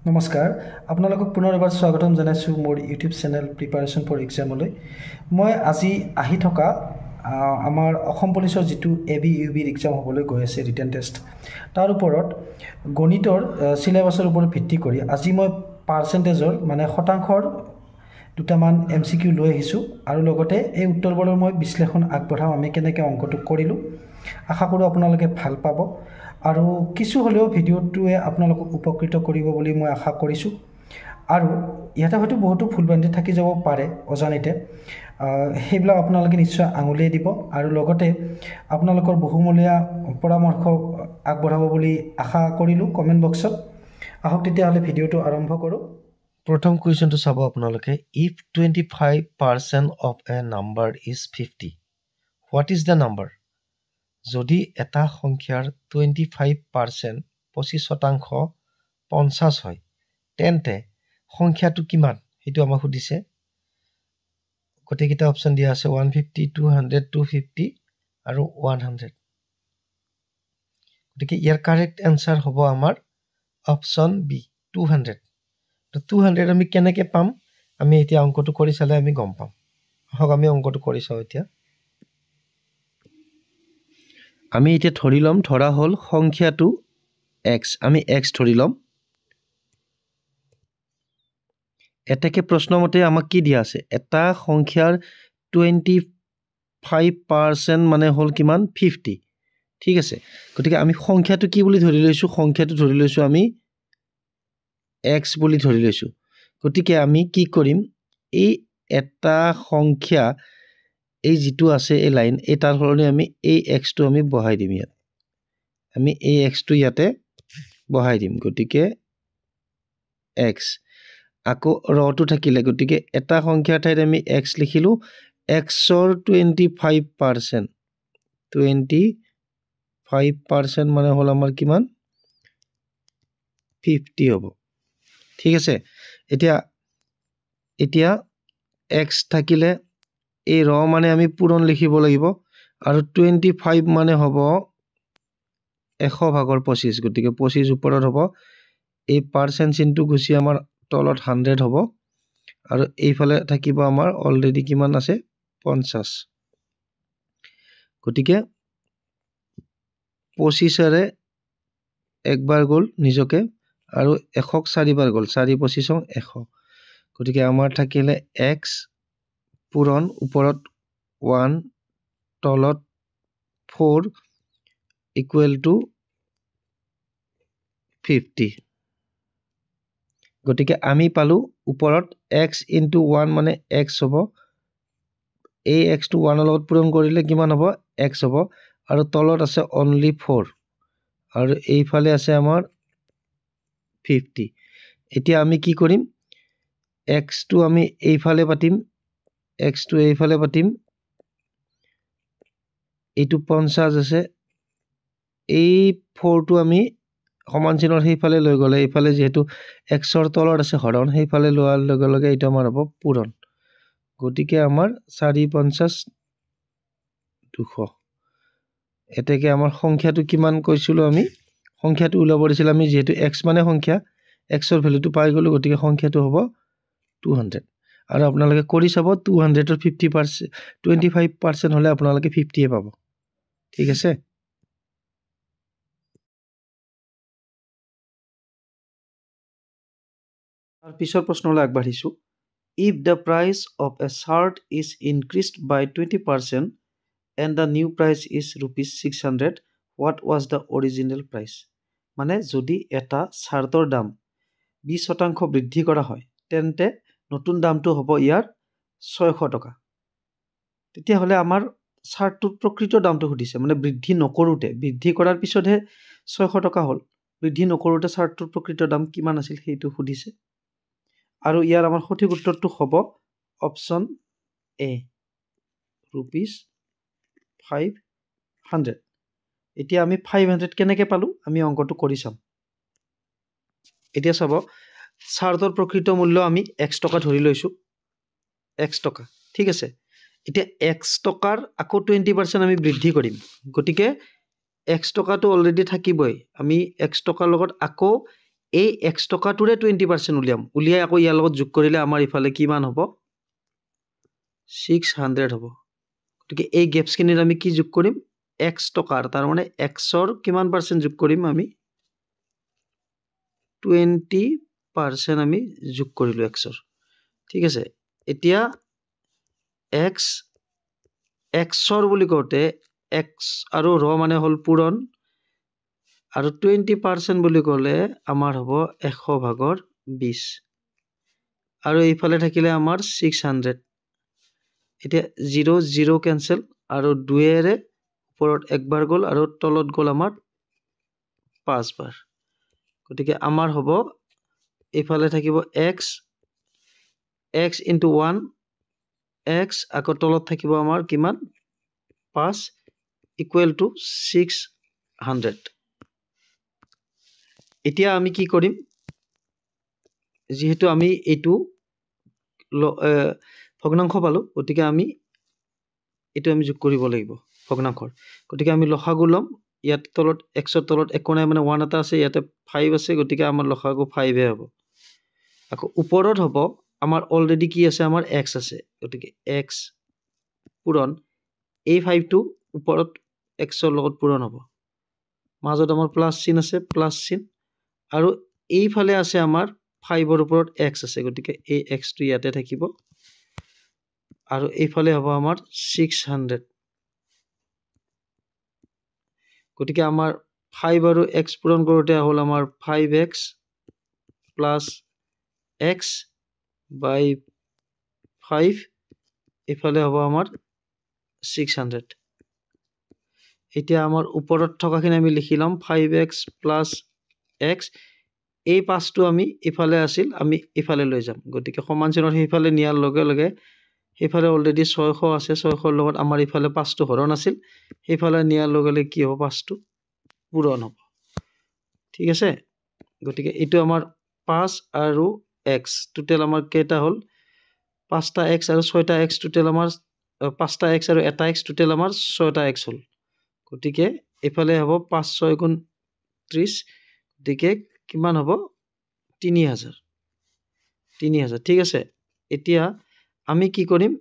নমস্কাৰ আপোনালোকক পুনৰ এবাৰ স্বাগতম জনাইছোঁ মোৰ ইউটিউব চেনেল প্ৰিপাৰেশ্যন ফৰ এক্সামলৈ। মই আজি আহি থকা আমাৰ অসম পুলিচৰ যিটো এবি ইউবিৰ এক্সাম হ'বলৈ গৈ আছে ৰিটেন টেষ্ট, তাৰ ওপৰত গণিতৰ চিলেবাছৰ ওপৰত ভিত্তি কৰি আজি মই পাৰ্চেণ্টেজৰ মানে শতাংশৰ দুটামান MCQ লৈ আহিছোঁ আৰু লগতে এই উত্তৰবোৰৰ মই বিশ্লেষণ আগবঢ়াম। আমি কেনেকৈ অংকটো কৰিলোঁ, আশা কৰোঁ আপোনালোকে ভাল পাব আৰু কিছু হ'লেও ভিডিঅ'টোৱে আপোনালোকক উপকৃত কৰিব বুলি মই আশা কৰিছোঁ। আৰু ইয়াতে হয়তো বহুতো ভুলভ্ৰান্তি থাকি যাব পাৰে অজানিতে, সেইবিলাক আপোনালোকে নিশ্চয় আঙুলিয়াই দিব আৰু লগতে আপোনালোকৰ বহুমূলীয়া পৰামৰ্শ আগবঢ়াব বুলি আশা কৰিলোঁ কমেণ্ট বক্সত। আহক তেতিয়াহ'লে ভিডিঅ'টো আৰম্ভ কৰোঁ। প্ৰথম কুৱেশ্যনটো চাব আপোনালোকে। If 25% of A number is 50, what is the number? যদি এটা সংখ্যাৰ 25% 25% 50 হয়, তেন্তে সংখ্যাটো কিমান সেইটো আমাক সুধিছে। গোটেইকেইটা অপশ্যন দিয়া আছে 150, 200, 250 আৰু 100। গতিকে ইয়াৰ কাৰেক্ট এনচাৰ হ'ব আমাৰ অপশ্যন বি 200। 200 আমি কেনেকৈ পাম? আমি এতিয়া অংকটো কৰি চালে আমি গম পাম। আহক আমি অংকটো কৰি চাওঁ এতিয়া। আমি এতিয়া ধৰা হ'ল সংখ্যাটো x, আমি x ধৰি ল'ম। এতেকে প্ৰশ্নমতে আমাক কি দিয়া আছে? এটা সংখ্যাৰ 25% মানে হ'ল কিমান? 50। ঠিক আছে, গতিকে আমি সংখ্যাটো কি বুলি ধৰি লৈছোঁ? সংখ্যাটো ধৰি লৈছোঁ আমি x বুলি ধৰি লৈছোঁ। গতিকে আমি কি কৰিম? এই এটা সংখ্যা এই যিটো আছে এই লাইন, এই তাৰ সলনি আমি এই xটো আমি বহাই দিম ইয়াত। আমি এই xটো ইয়াতে বহাই দিম। গতিকে x আকৌ ৰটো থাকিলে, গতিকে এটা সংখ্যাৰ ঠাইত আমি x লিখিলোঁ। xৰ 25%, 25% মানে হ'ল আমাৰ কিমান? 50 হ'ব। ঠিক আছে, এতিয়া x থাকিলে এই ৰ মানে আমি পূৰণ লিখিব লাগিব আৰু 25 মানে হ'ব 100/25, গতিকে 25 ওপৰত হ'ব। এই পাৰ্চেণ্ট চিনটো গুচি আমাৰ তলত 100 হ'ব আৰু এইফালে থাকিব আমাৰ অলৰেডি কিমান আছে? 50। গতিকে 25ৰে একবাৰ গ'ল নিজকে আৰু 100ক 4বাৰ গ'ল, 4 25 100। গতিকে আমাৰ থাকিলে x পূৰণ ওপৰত 1 তলত 4 ইকুৱেল টু 50। গতিকে আমি পালোঁ ওপৰত x ইনটু 1 মানে x হ'ব। এই xটো 1ৰ লগত পূৰণ কৰিলে কিমান হ'ব? x হ'ব আৰু তলত আছে অনলি 4 আৰু এইফালে আছে আমাৰ 50। এতিয়া আমি কি কৰিম? xটো আমি এইফালে পাতিম, xটো এইফালে পাতিম। এইটো 50 আছে, এই 4টো আমি সমান চিনৰ সেইফালে লৈ গ'লে, এইফালে যিহেতু xৰ তলত আছে হৰণ, সেইফালে লোৱাৰ লগে লগে এইটো আমাৰ হ'ব পূৰণ। গতিকে আমাৰ 4 50 200। এতেকে আমাৰ সংখ্যাটো কিমান কৈছিলোঁ? আমি সংখ্যাটো ওলাব দিছিল আমি, যিহেতু x মানে সংখ্যা, xৰ ভেলুটো পাই গ'লোঁ, গতিকে সংখ্যাটো হ'ব 200। আৰু আপোনালোকে কৰি চাব, 200ৰ 50% 25% হ'লে আপোনালোকে 50 পাব। ঠিক আছে। পিছৰ প্ৰশ্নলৈ আগবাঢ়িছোঁ। If the price of a chart is increased by 20% and the new price is ₹600, what was the original price? মানে যদি এটা চাৰ্টৰ দাম 20% বৃদ্ধি কৰা হয়, তেন্তে নতুন দামটো হ'ব ইয়াৰ 600 টকা। তেতিয়াহ'লে আমাৰ চাৰ্টটোৰ প্ৰকৃত দামটো সুধিছে, মানে বৃদ্ধি নকৰোঁতে, বৃদ্ধি কৰাৰ পিছতহে 600 টকা হ'ল, বৃদ্ধি নকৰোঁতে চাৰ্টটোৰ প্ৰকৃত দাম কিমান আছিল সেইটো সুধিছে। আৰু ইয়াৰ আমাৰ সঠিক উত্তৰটো হ'ব অপশ্যন এ, ₹500। এতিয়া আমি 500 কেনেকৈ পালোঁ? আমি অংকটো কৰি চাম। এতিয়া চাব, চাৰ্টৰ প্ৰকৃত মূল্য আমি x টকা ধৰি লৈছোঁ, x টকা। ঠিক আছে, এতিয়া x টকাৰ আকৌ 20% আমি বৃদ্ধি কৰিম, গতিকে x টকাটো অলৰেডি থাকিবই। আমি x টকাৰ লগত আকৌ এই x টকাটোৰে 20% উলিয়াম উলিয়াই আকৌ ইয়াৰ লগত যোগ কৰিলে আমাৰ ইফালে কিমান হ'ব 600 হ'ব গতিকে এই গেপছখিনিত আমি কি যোগ কৰিম x টকাৰ তাৰ মানে x ৰ কিমান পাৰ্চেন্ট যোগ কৰিম আমি 20% আমি যোগ কৰিলো x ৰ ঠিক আছে এতিয়া x ৰ বুলি কওঁতে x আৰু ৰ মানে হল পূৰণ আৰু 20% বুলি ক'লে আমাৰ হ'ব 100 ভাগৰ 20 আৰু এইফালে থাকিলে আমাৰ 600 এতিয়া 0 0 কেনসেল আৰু 2 এৰে ওপৰত একবাৰ গ'ল আৰু তলত গ'ল আমাৰ 5 বাৰ গতিকে আমাৰ হ'ব এইফালে থাকিব x into 1 x আকৌ তলত থাকিব আমাৰ কিমান 5 equal to 600 এতিয়া আমি কি কৰিম যেহেতু আমি এইটো ভগ্নাংশ পালো গতিকে আমি এইটো আমি যোগ কৰিব লাগিব ভগ্নাংশৰ গতিকে আমি লসাগু লম ইয়াত তলত x ৰ তলত একো নাই মানে 1 এটা আছে ইয়াতে 5 আছে গতিকে আমাৰ লসাগু 5 হে হ'ব আকৌ ওপৰত হ'ব আমাৰ অলৰেডি কি আছে আমাৰ x আছে গতিকে x পূৰণ এই 5 টো ওপৰত x ৰ লগত পূৰণ হ'ব মাজত আমাৰ প্লাস চিন আছে প্লাস চিন আৰু এইফালে আছে আমাৰ 5 ৰ ওপৰত x আছে গতিকে এই x টো ইয়াতে থাকিব আৰু এইফালে হ'ব আমাৰ 600 গতিকে আমাৰ 5 আৰু x পূৰণ কৰোতে হ'ল আমাৰ 5x plus x by 5 এইফালে হ'ব আমাৰ 600 এতিয়া আমাৰ ওপৰত থকাখিনি আমি লিখি লম 5x plus x এই পাঁচটো আমি ইফালে আছিল আমি ইফালে লৈ যাম গতিকে সমান চিনৰ সেইফালে নিয়াৰ লগে লগে সেইফালে অলৰেডি 600 আছে 600 ৰ লগত আমাৰ ইফালে 5টো হৰণ আছিল সেইফালে নিয়াৰ লগে লগে কি হ'ব 5টো পূৰণ হ'ব ঠিক আছে গতিকে এইটো আমাৰ 5 আৰু x টোটাল আমাৰ কেইটা হ'ল 5টা x আৰু 6টা x টোটাল আমাৰ 5টা x আৰু এটা x টোটাল আমাৰ 6টা x হ'ল গতিকে ইফালে হ'ব 5 6 গুণ 30 গতিকে কিমান হ'ব 3000 ঠিক আছে এতিয়া আমি কি কৰিম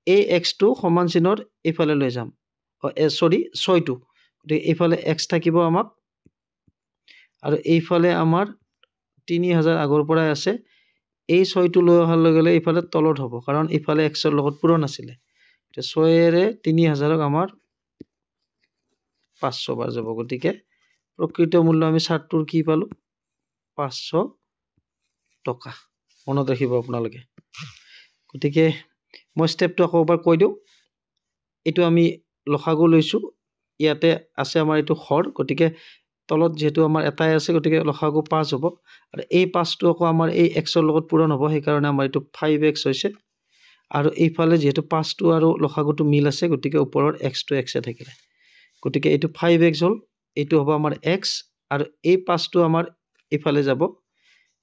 এই x টো সমান চিনৰ ইফালে লৈ যাম সৰি 6 টো গতিকে ইফালে x থাকিব আমাক আৰু এইফালে আমাৰ 3000 আগৰ পৰাই আছে এই 6 টো লৈ অহাৰ লগে লগে ইফালে তলত হ'ব কাৰণ ইফালে x ৰ লগত পূৰণ আছিল তে 6 এৰে 3000ক আমাৰ 500 বাৰ যাব গতিকে প্ৰকৃত মূল্য আমি চাৰ্টটোৰ কি পালো 500 টকা মনত ৰাখিব আপোনালোকে গতিকে মই স্টেপটো আকৌ এবাৰ কৈ দিওঁ এইটো আমি লসাগু লৈছো ইয়াতে আছে আমাৰ এইটো হৰ গতিকে তলত যেহেতু আমাৰ এটাই আছে গতিকে লসাগু 5 হ'ব আৰু এই 5টো আকৌ আমাৰ এই x ৰ লগত পূৰণ হ'ব সেই কাৰণে আমাৰ এইটো 5x হৈছে আৰু এইফালে যেহেতু 5টো আৰু লসাগুটো মিল আছে গতিকে ওপৰৰ x টো x এ থাকিলে গতিকে এইটো 5x হ'ল এইটো হ'ব আমাৰ x আৰু এই 5টো আমাৰ ইফালে যাব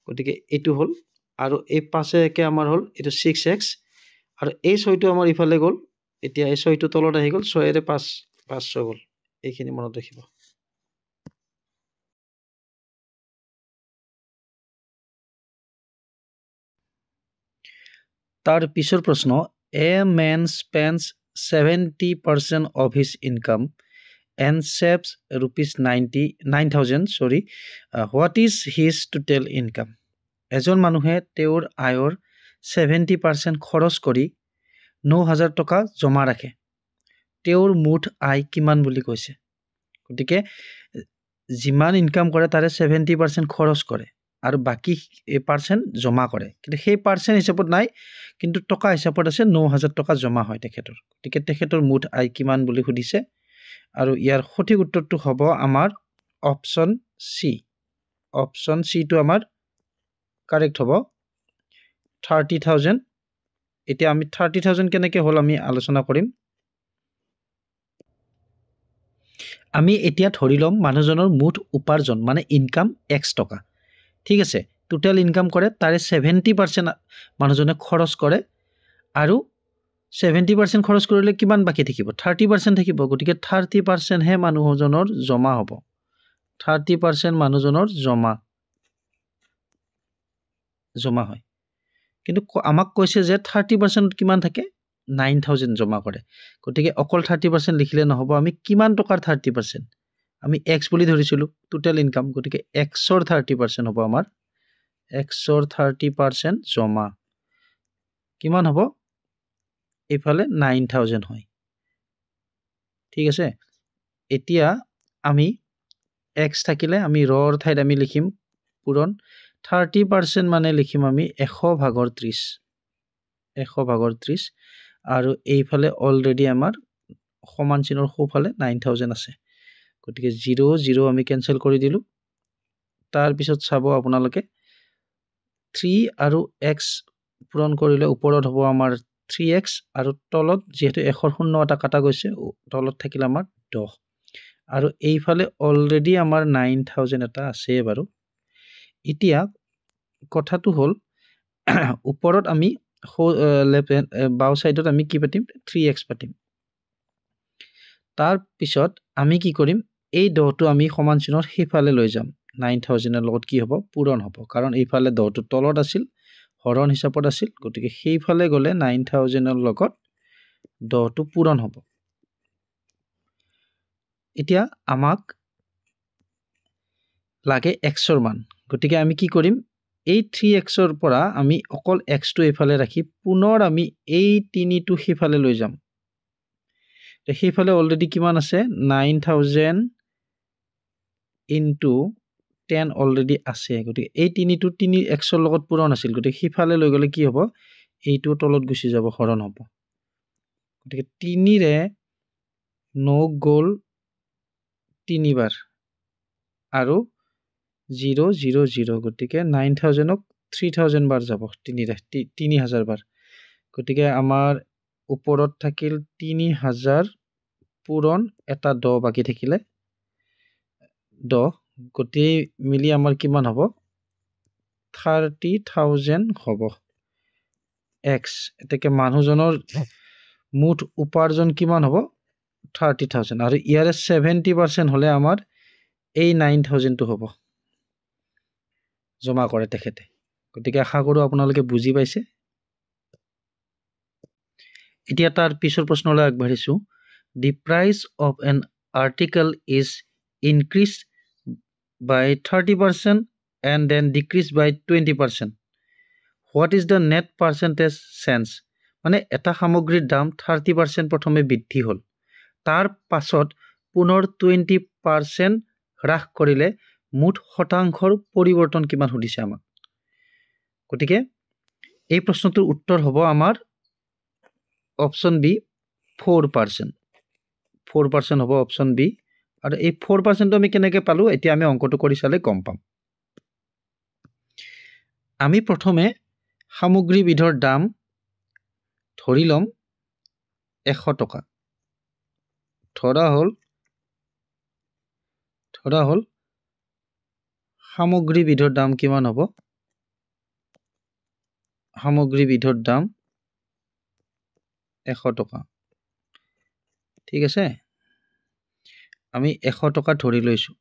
গতিকে এইটো হ'ল আৰু এই 5 একে আমাৰ হ'ল এইটো 6x আৰু এই 6টো আমাৰ ইফালে গ'ল এতিয়া এই 6টো তলত আহি গ'ল 6 এৰে 500 গ'ল এইখিনি মনত ৰাখিব তাৰ পিছৰ প্ৰশ্ন a man spends 70% of his income and saves ₹9,000 what is his total income এজন মানুহে তেওঁৰ আয়ৰ 70% খৰচ কৰি 9000 টকা জমা ৰাখে তেওঁৰ মুঠ আয় কিমান বুলি কৈছে গতিকে যিমান ইনকাম কৰে তাৰে 70% খৰচ কৰে আৰু বাকি পাৰ্চেন্ট জমা কৰে কিন্তু সেই পাৰ্চেন্ট হিচাপত নাই কিন্তু টকা হিচাপত আছে 9000 টকা জমা হয় তেখেতৰ গতিকে তেখেতৰ মুঠ আয় কিমান বুলি সুধিছে আৰু ইয়াৰ সঠিক উত্তৰটো হ'ব আমাৰ অপচন সি টো আমাৰ কাৰেক্ট হ'ব 30,000 এতিয়া আমি 30,000 কেনেকৈ হ'ল আমি আলোচনা কৰিম আমি এতিয়া ধৰি লম মানুহজনৰ মুঠ উপাৰ্জন মানে ইনকাম x টকা ঠিক আছে টোটাল ইনকাম কৰে তাৰে 70% মানুহজনে খৰচ কৰে আৰু 70% খৰচ কৰিলে কিমান বাকি থাকিব 30% থাকিব গতিকে 30% হে মানুহজনৰ জমা হ'ব 30% মানুহজনৰ জমা জমা হয় কিন্তু আমাক কৈছে যে 30% কিমান থাকে 9000 জমা কৰে গতিকে অকল 30% লিখিলে নহব আমি কিমান টকাৰ 30% আমি x বুলি ধৰিছিলো টোটাল ইনকাম গতিকে x ৰ 30% হ'ব আমাৰ x ৰ 30% জমা কিমান হ'ব এইফালে 9000 হয় ঠিক আছে এতিয়া আমি x থাকিলে আমি ৰৰ ঠাইত আমি লিখিম পূৰণ 30% মানে লিখিম আমি 100/30 100/30 আৰু এইফালে অলৰেডি আমাৰ সমান চিনৰ সোঁফালে 9000 আছে গতিকে 0 0 আমি কেনসেল কৰি দিলো তাৰ পিছত চাব আপোনালোকে 3 আৰু x পূৰণ কৰিলে ওপৰত হ'ব আমাৰ 3x আৰু তলত যেহেতু 100 এটা কাটা গৈছে তলত থাকিল আমাৰ 10 আৰু এইফালে অলৰেডি আমাৰ 9000 এটা আছে বাৰু এতিয়া কথাটো হ'ল ওপৰত আমি বাও সাইডত আমি কি পাতিম 3x পাতিম তাৰ পিছত আমি কি কৰিম এই 10টো আমি সমান চিনৰ হেফালে লৈ যাম 9000 এৰ লগত কি হ'ব পূৰণ হ'ব কাৰণ এইফালে 10টো তলত আছিল হৰণ হিচাপত আছিল গতিকে হেফালে গলে 9000 এৰ লগত 10টো পূৰণ হ'ব এতিয়া আমাক লাগে x ৰ মান গতিকে আমি কি কৰিম এই 3x ৰ পৰা আমি অকল x টো এফালে ৰাখি পুনৰ আমি এই 3 টো হেফালে লৈ যাম হেফালে অলৰেডি কিমান আছে 9000 into 10 অলৰেডি আছে গতিকে এই 3 টো 3x ৰ লগত পূৰণ আছিল গতিকে হেফালে লৈ গলে কি হ'ব এইটো তলত গুচি যাব হৰণ হ'ব গতিকে 3 ৰে 9 গল 3 বাৰ আৰু 0 0 0 গতিকে 9000 ক 3000 বাৰ যাব 3000 বাৰ গতিকে আমাৰ ওপৰত থাকিল 3000 পূৰণ এটা 10 বাকি থাকিলে 10 গতি মিলি আমাৰ কিমান হ'ব 30000 হ'ব x এতেকে মানুহজনৰ মুঠ উপাৰ্জন কিমান হ'ব 30000 আৰু ইয়াৰে 70% হলে আমাৰ এই 9000 টো হ'ব জমা কৰে তেখেতে গতিকে আশা কৰো আপোনালোকে বুজি পাইছে এতিয়া তাৰ পিছৰ প্ৰশ্নলৈ আগবাঢ়িছো the price of an article is increased by 30% and then decreased by 20% what is the net percentage change মানে এটা সামগ্ৰীৰ দাম 30% প্ৰথমে বৃদ্ধি হ'ল তাৰ পাছত পুনৰ 20% হ্ৰাস কৰিলে মুঠ শতাংশৰ পৰিৱৰ্তন কিমান সুধিছে আমাক গতিকে এই প্ৰশ্নটোৰ উত্তৰ হ'ব আমাৰ অপচন বি 4% 4% হ'ব অপচন বি আৰু এই 4% টো আমি কেনেকৈ পালো এতিয়া আমি অংকটো কৰি চালে গম পাম আমি প্ৰথমে সামগ্ৰীবিধৰ দাম ধৰি লম 100 টকা ধৰা হ'ল সামগ্ৰীবিধৰ দাম কিমান হ'ব সামগ্ৰীবিধৰ দাম 100 টকা ঠিক আছে আমি 100 টকা ধৰি লৈছো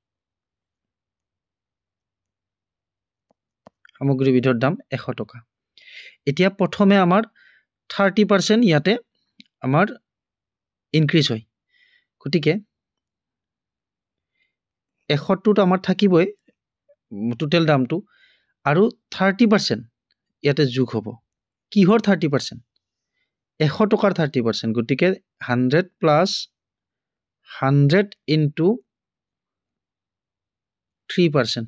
সামগ্ৰীবিধৰ দাম 100 টকা এতিয়া প্ৰথমে আমাৰ 30% ইয়াতে আমাৰ ইনক্ৰিজ হয় গতিকে 100 টো আমাৰ থাকিবই টোটাল দামটো আৰু 30% ইয়াতে যোগ হ'ব কিহৰ 30% 100 টকাৰ 30% গতিকে 100 প্লাস 100 into 3%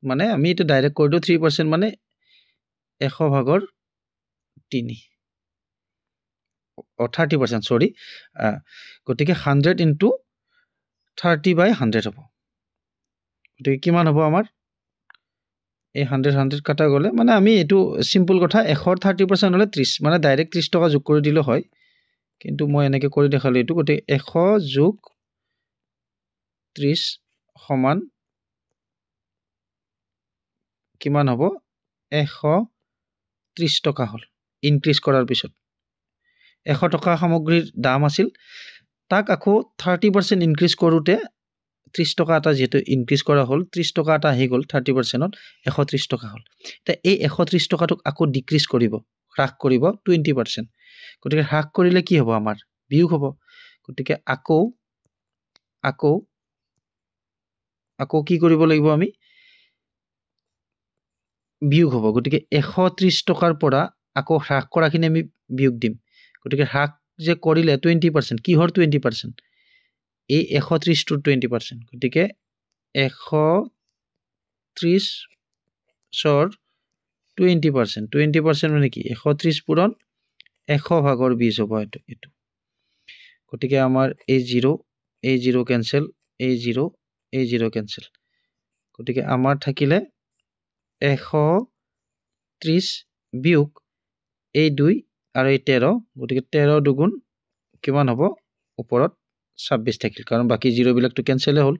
মানে আমি এটা ডাইৰেক্ট কৰি দিও 3% মানে 100/3 30% সৰি গতিকে 100 into 30/100 হ'ব গতিকে কিমান হ'ব আমাৰ এই 100 কাটা গলে মানে আমি এটো সিম্পল কথা 100 30% হলে 30 মানে ডাইৰেক্ট 30 টকা যোগ কৰি দিলে হয় কিন্তু মই এনেকৈ কৰি দেখালো এটো গতিকে 100 যোগ 30 সমান কিমান হ'ব 130 টকা হল ইনক্ৰিজ কৰাৰ পিছত 100 টকা সামগ্ৰীৰ দাম আছিল তাক আকৌ 30% ইনক্ৰিজ কৰোতে 30 টকা এটা যেহেতু ইনক্ৰিজ কৰা হ'ল 30 টকা এটা আহি গ'ল 30%ত 130 টকা হ'ল এতিয়া এই 130 টকাটোক আকৌ ডিক্ৰিজ কৰিব হ্ৰাস কৰিব 20% গতিকে হ্ৰাস কৰিলে কি হ'ব আমাৰ বিয়োগ হ'ব গতিকে আকৌ কি কৰিব লাগিব আমি বিয়োগ হ'ব গতিকে 130 টকাৰ পৰা আকৌ হ্ৰাস কৰাখিনি আমি বিয়োগ দিম গতিকে হ্ৰাস যে কৰিলে 20% কিহৰ 20% এই 130 টোৰ 20% গতিকে 130 ৰ 20% মানে কি 130 পূৰণ 100 ভাগৰ 20 হ'ব এইটো গতিকে আমাৰ এই 0 কেনসেল এই 0 কেনসেল গতিকে আমাৰ থাকিলে 130 বিয়োগ এই 2 আৰু এই 13 গতিকে 13 দুগুণ কিমান হ'ব ওপৰত 26 থাকিল কাৰণ বাকি 0 বিলাকটো কেনসেল হ'ল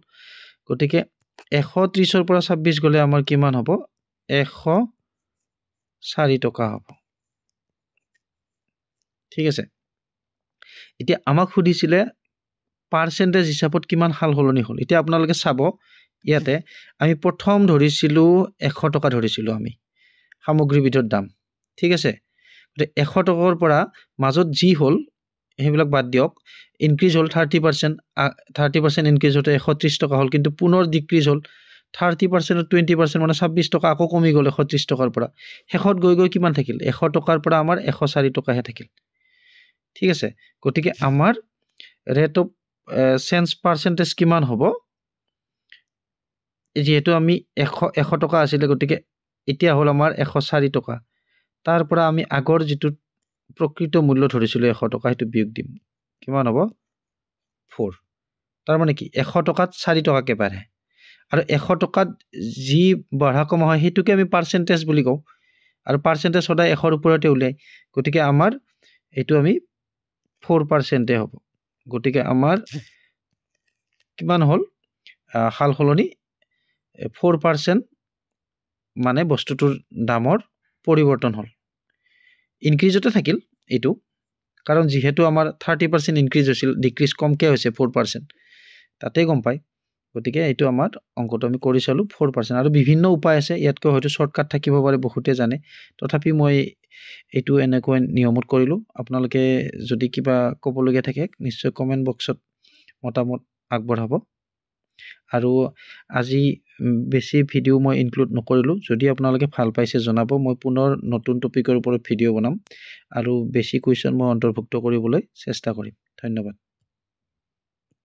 গতিকে 130 ৰ পৰা 26 গলে আমাৰ কিমান হ'ব 104 টকা হ'ব ঠিক আছে এতিয়া আমাক সুধিছিলে পাৰ্সেন্টেজ হিচাপত কিমান হাল হলনি হ'ল এতিয়া আপোনালোকে চাব ইয়াতে আমি প্ৰথম ধৰিছিলো 100 টকা ধৰিছিলো আমি সামগ্ৰীবিধৰ দাম ঠিক আছে গতিকে 100 টকাৰ পৰা মাজত যি হ'ল হেবিলাক বাদ দিয়ক ইনক্ৰিজ হ'ল 30% ইনক্ৰিজ হতে 130 টকা হ'ল কিন্তু পুনৰ ডিক্ৰিজ হ'ল 30% 20% মানে 26 টকা আকৌ কমি গ'ল 130 টকাৰ পৰা শেষত গৈ কিমান থাকিল 100 টকাৰ পৰা আমাৰ 104 টকাহে থাকিল ঠিক আছে গতিকে আমাৰ ৰেট অফ চেঞ্জ পাৰ্সেন্টেজ কিমান হ'ব যেহেতু আমি 100 টকা আছিল গতিকে এতিয়া হ'ল আমাৰ 104 টকা তাৰ পৰা আমি আগৰ যেটো প্ৰকৃত মূল্য ধৰিছিল 100 টকা হেতু বিয়োগ দিম কিমান হ'ব 4 তাৰ মানে কি 100 টকাত 4 টকাকে বাঢ়ে আৰু 100 টকাত যি বঢ়া কম হয় হেতুকে আমি পাৰ্সেন্টেজ বুলি কওঁ আৰু পাৰ্সেন্টেজ সদায় 100 ৰ ওপৰতে উলাই গতিকে আমাৰ এটো আমি 4% হ'ব গতিকে আমাৰ কিমান হ'ল হাল হলনি 4% মানে বস্তুটোৰ দামৰ পৰিৱৰ্তন হ'ল ইনক্ৰিজতে থাকিল এটো কাৰণ যেহেতু আমাৰ 30% ইনক্ৰিজ হৈছিল ডিক্ৰিজ কমকে হৈছে 4% তাতে গম পাই গতিকে এটো আমাৰ অংকটো আমি কৰি চালো 4% আৰু বিভিন্ন উপায় আছে ইয়াতকৈ হয়তো শৰ্টকাট থাকিব পাৰে বহুতে জানে তথাপি মই এটো এনেকৈ নিয়মত কৰিলো আপোনালোকে যদি কিবা ক'বলগীয়া থাকে নিশ্চয় কমেন্ট বক্সত মতামত আগবঢ়াব আৰু আজি বেছি ভিডিও মই ইনক্লুড নকৰিলো যদি আপোনালোকে ভাল পাইছে জনাব মই পুনৰ নতুন টপিকৰ ওপৰত ভিডিও বনাম আৰু বেছি কোৱেশ্চন মই অন্তৰ্ভুক্ত কৰিবলৈ চেষ্টা কৰিম ধন্যবাদ